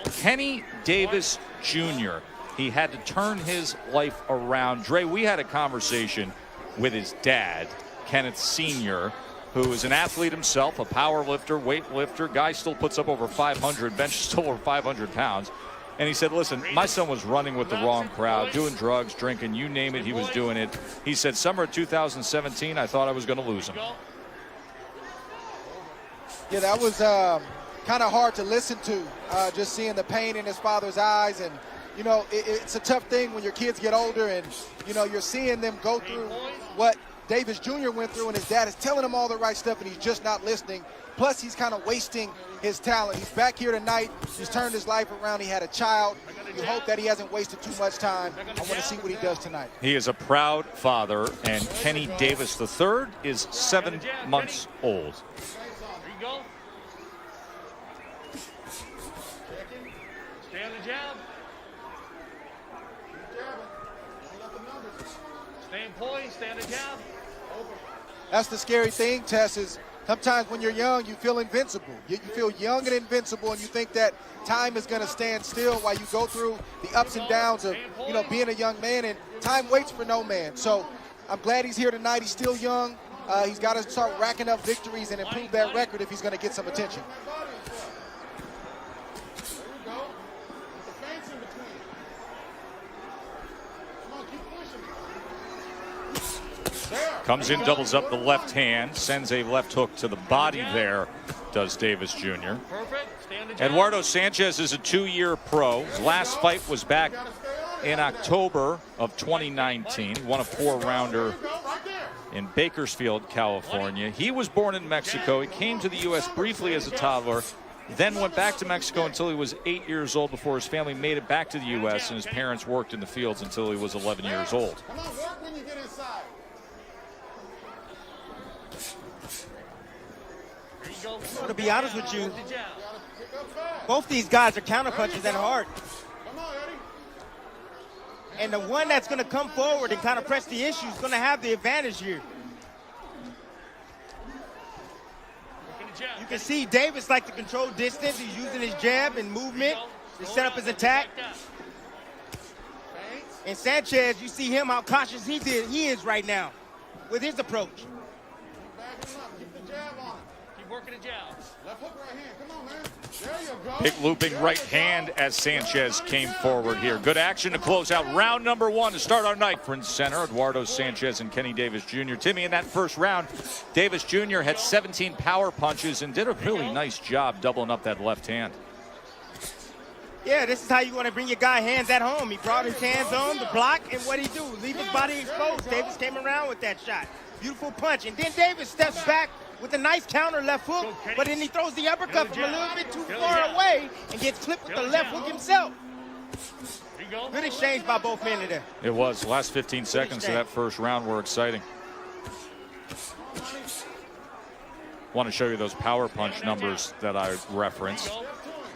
Kenny Davis Jr., he had to turn his life around. Dre, we had a conversation with his dad, Kenneth Sr., who is an athlete himself, a power lifter, weightlifter. Guy still puts up over 500, bench still over 500 pounds. And he said, listen, my son was running with the wrong crowd, doing drugs, drinking, you name it, he was doing it. He said, summer of 2017, I thought I was going to lose him. Yeah, that was kind of hard to listen to, just seeing the pain in his father's eyes. And, you know, it's a tough thing when your kids get older and, you know, you're seeing them go through what Davis Jr. went through, and his dad is telling him all the right stuff, and he's just not listening. Plus, he's kind of wasting his talent. He's back here tonight. He's turned his life around. He had a child. You hope that he hasn't wasted too much time. I want to see what he does tonight. He is a proud father, and Kenny Davis III is 7 months old. Go. Stay on the jab. Stay in poise, stay on the jab. That's the scary thing, Tess, is sometimes when you're young, you feel invincible. You feel young and invincible, and you think that time is going to stand still while you go through the ups and downs of, you know, being a young man, and time waits for no man. So I'm glad he's here tonight. He's still young. He's got to start racking up victories and improve that record if he's going to get some attention. Comes in, doubles up the left hand, sends a left hook to the body there, does Davis Jr. Eduardo Sanchez is a 2-year pro. His last fight was back in October of 2019. He won a 4-rounder in Bakersfield, California. He was born in Mexico. He came to the U.S. briefly as a toddler, then went back to Mexico until he was 8 years old before his family made it back to the U.S. and his parents worked in the fields until he was 11 years old. So to be honest with you, both these guys are counterpunchers at heart. And the one that's going to come forward and kind of press the issue is going to have the advantage here. You can see Davis like to control distance. He's using his jab and movement to set up his attack. And Sanchez, you see him how cautious he is right now with his approach. Working a jab. Left hook right hand. Come on, man. There you go. Big looping right hand as Sanchez came forward here. Good action to close out round number 1 to start our night. Front center, Eduardo Sanchez and Kenny Davis Jr. Timmy, in that first round, Davis Jr. had 17 power punches and did a really nice job doubling up that left hand. Yeah, this is how you want to bring your guy hands at home. He brought his hands on the block, and what he do? Leave his body exposed. Davis came around with that shot. Beautiful punch. And then Davis steps back with a nice counter left hook, but then he throws the uppercut from a little bit too far away and gets clipped with the left hook himself. Good exchange by both men today. It was. The last 15 seconds of that first round were exciting. Want to show you those power punch numbers that I referenced,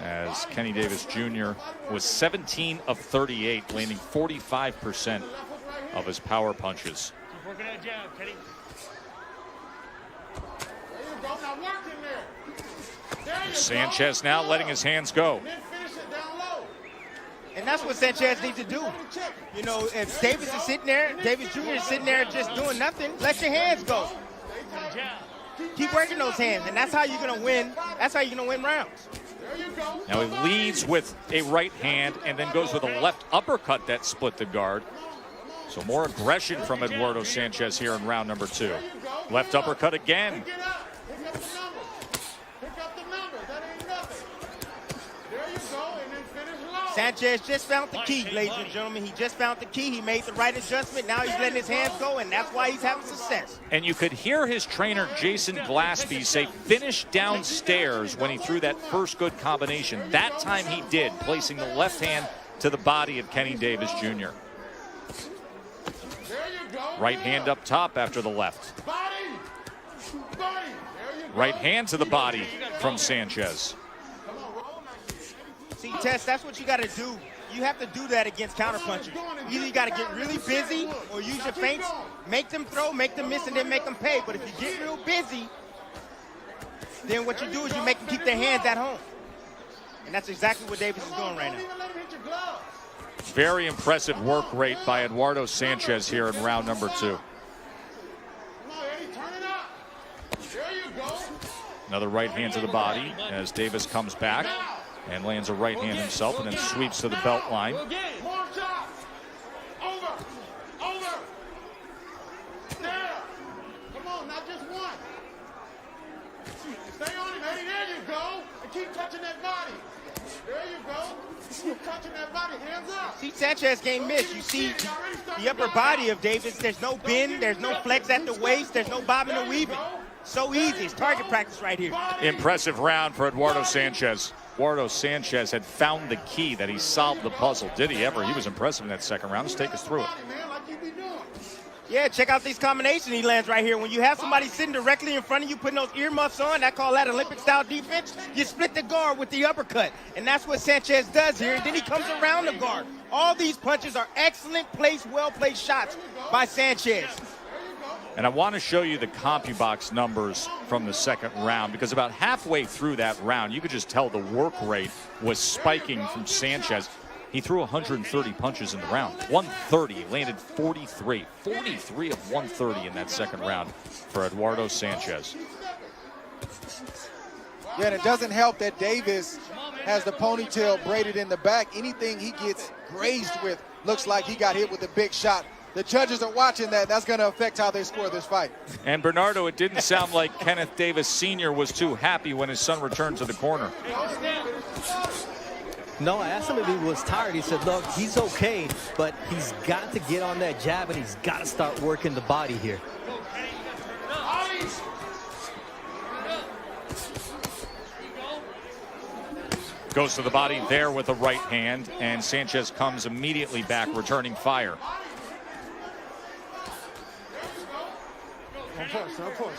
as Kenny Davis Jr. was 17 of 38, landing 45% of his power punches. Working that jab, Kenny. Sanchez now letting his hands go. And that's what Sanchez needs to do. You know, if Davis is sitting there, Davis Jr. is sitting there just doing nothing, let your hands go. Keep working those hands, and that's how you're going to win. That's how you're going to win rounds. Now he leads with a right hand and then goes with a left uppercut that split the guard. So more aggression from Eduardo Sanchez here in round number 2. Left uppercut again. Sanchez just found the key, ladies and gentlemen. He just found the key. He made the right adjustment. Now he's letting his hands go, and that's why he's having success. And you could hear his trainer, Jason Glaspie, say finish downstairs when he threw that first good combination. That time he did, placing the left hand to the body of Kenny Davis Jr. Right hand up top after the left. Right hand to the body from Sanchez. See, Tess, that's what you got to do. You have to do that against counterpunchers. Either you got to get really busy or use your feints, make them throw, make them miss, and then make them pay. But if you get real busy, then what you do is you make them keep their hands at home. And that's exactly what Davis is doing right Don't now. even let him hit your glove. Very impressive work rate by Eduardo Sanchez here in round number 2. Come on, Eddie, turn it up. There you go. Another right hand to the body as Davis comes back and lands a right hand himself and then sweeps to the belt line. Go get it. More shots. Over. Over. There. Come on, not just one. Stay on him, Eddie. There you go. And keep touching that body. There you go. Keep touching that body. Hands up. See, Sanchez can't miss. You see the upper body of Davis. There's no bend. There's no flex at the waist. There's no bobbing or weaving. So easy. It's target practice right here. Impressive round for Eduardo Sanchez. Eduardo Sanchez had found the key that he solved the puzzle. Did he ever? He was impressive in that second round. Let's take us through it. Man, like you be doing. Yeah, check out these combinations he lands right here. When you have somebody sitting directly in front of you, putting those earmuffs on, I call that Olympic-style defense. You split the guard with the uppercut, and that's what Sanchez does here. And then he comes around the guard. All these punches are excellent placed, well-placed shots by Sanchez. And I want to show you the CompuBox numbers from the second round because about halfway through that round, you could just tell the work rate was spiking from Sanchez. He threw 130 punches in the round. 130, landed 43. 43 of 130 in that second round for Eduardo Sanchez. Yeah, and it doesn't help that Davis has the ponytail braided in the back. Anything he gets grazed with looks like he got hit with a big shot. The judges are watching that. That's going to affect how they score this fight. And Bernardo, it didn't sound like Kenneth Davis Sr. was too happy when his son returned to the corner. No, I asked him if he was tired. He said, look, he's okay, but he's got to get on that jab and he's got to start working the body here. Goes to the body there with a right hand, and Sanchez comes immediately back, returning fire. Don't push, don't push.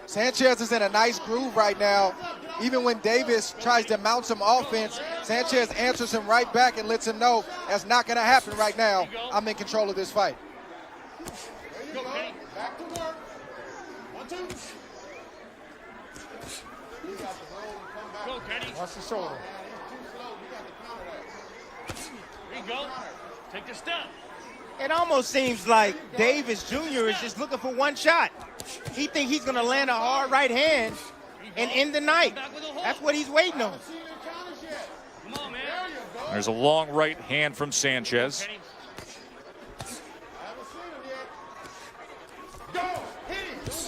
Sanchez is in a nice groove right now. Even when Davis tries to mount some offense, Sanchez answers him right back and lets him know that's not going to happen right now. I'm in control of this fight. There you go. Back to work. 1, 2. You got the roll and come back. Go, Kenny. Watch the shoulder. There you go. Take the step. It almost seems like Davis Jr. is just looking for one shot. He thinks he's going to land a hard right hand and end the night. That's what he's waiting on. Come on, man. There's a long right hand from Sanchez. Kenny.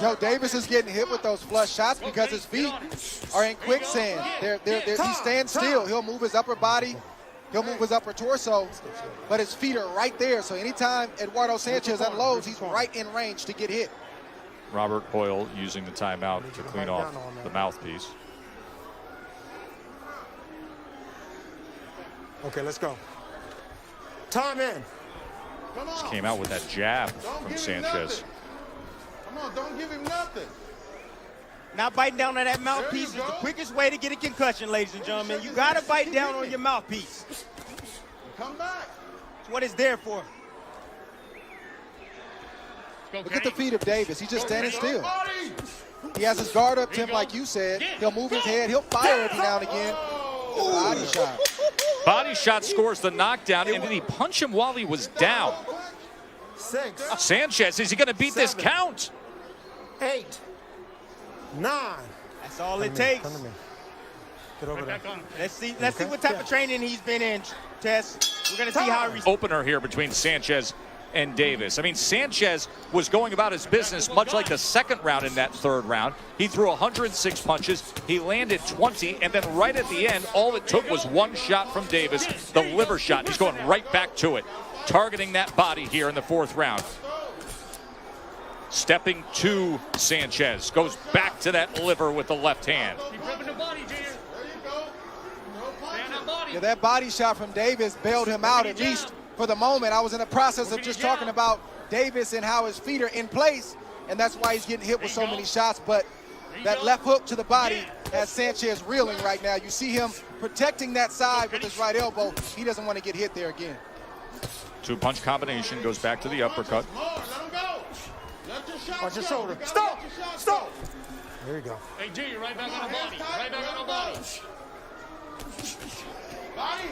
Joe Davis is getting hit with those flush shots because his feet are in quicksand. He stands still. He'll move his upper body. He'll move his upper torso, but his feet are right there. So anytime Eduardo Sanchez unloads, he's right in range to get hit. Robert Hoyle using the timeout to clean off the mouthpiece. Okay, let's go. Time in. Come on. Came out with that jab Don't from give him Sanchez. nothing. Come on, don't give him nothing. Not biting down on that mouthpiece is There the you go. quickest way to get a concussion, ladies and gentlemen. You got to bite down on your mouthpiece. Come back. It's what it's there for. Go, Look at the Kenny. feet of Davis. He's just standing still. Body. He has his guard up, Tim, like you said. He'll move his head. He'll fire every now and again. Body shot. Body shot scores the knockdown, and did he punch him while he was down? 6, Sanchez, is he going to beat this 7. count? 8, 9. That's all it takes. Come to me. Get over there. Back on. Let's see what type of training he's been in, Tess. We're going to see how he responds. Opener here between Sanchez and Davis. I mean, Sanchez was going about his business much like the second round in that third round. He threw 106 punches. He landed 20, and then right at the end, all it took was one shot from Davis, the liver shot. He's going right back to it, targeting that body here in the fourth round. Stepping to Sanchez, goes back to that liver with the left hand. Keep rubbing the body, Junior. There you go. Stay on that body. Yeah, that body shot from Davis bailed him out, at least for the moment. I was in the process of just talking about Davis and how his feet are in place, and that's why he's getting hit with so many shots. But that left hook to the body has Sanchez reeling right now. You see him protecting that side with his right elbow. He doesn't want to get hit there again. Two-punch combination, goes back to the uppercut. More. Let him go. Let your shot Watch your go. shoulder. You gotta Stop. let your shot Stop. go. There you go. Hey, Junior, right back on the body. Right back on the body. Body.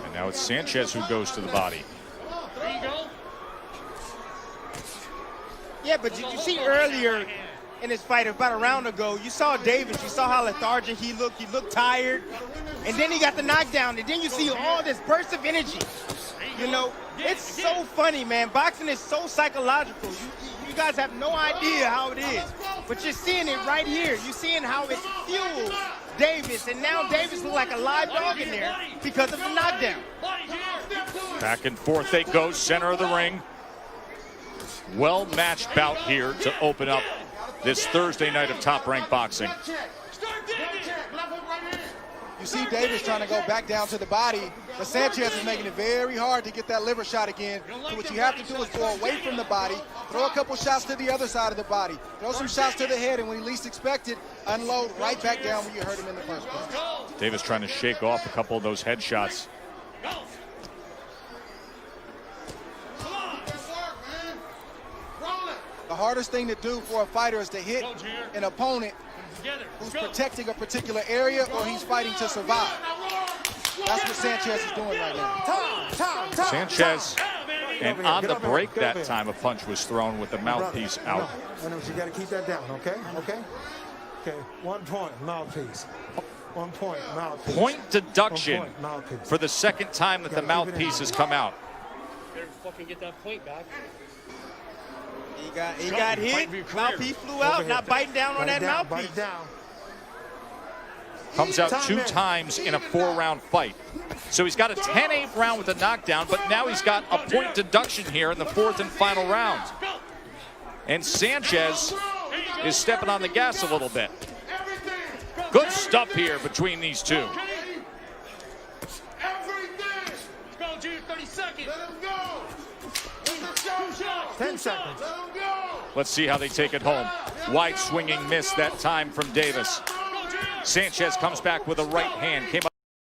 And now it's Sanchez who goes to the body. There you go. Yeah, but you see earlier in this fight about a round ago, you saw Davis. You saw how lethargic he looked. He looked tired. And then he got the knockdown. And then you see all this burst of energy. You know, it's so funny, man. Boxing is so psychological. You guys have no idea how it is. But you're seeing it right here. You're seeing how it fuels Davis. And now Davis looks like a live dog in there because of the knockdown. Back and forth they go, center of the ring. Well-matched bout here to open up this Thursday night of Top Rank Boxing. You see Davis trying to go back down to the body, but Sanchez is making it very hard to get that liver shot again. So what you have to do is go away from the body, throw a couple shots to the other side of the body, throw some shots to the head, and when you least expect it, unload right back down where you hurt him in the first place. Davis trying to shake off a couple of those head shots. The hardest thing to do for a fighter is to hit an opponent who's protecting a particular area or he's fighting to survive. That's what Sanchez is doing right now. Sanchez, and on the break that time, a punch was thrown with the mouthpiece out. I know, you got to keep that down, okay? Okay? Okay, 1 point, mouthpiece. 1 point, mouthpiece. Point deduction 1 point, mouthpiece. for the second time that the mouthpiece has come out. Better fucking get that point back. He got hit. Mouthpiece flew out, not biting down on that mouthpiece. Comes out 2 times in a 4-round fight. So he's got a 10-8 round with a knockdown, but now he's got a point deduction here in the 4th and final round. And Sanchez is stepping on the gas a little bit. Good stuff here between these two. Let's go, Junior. 30 seconds. 10 seconds. Let's see how they take it home. Wide swinging miss that time from Davis. Sanchez comes back with a right hand. Came up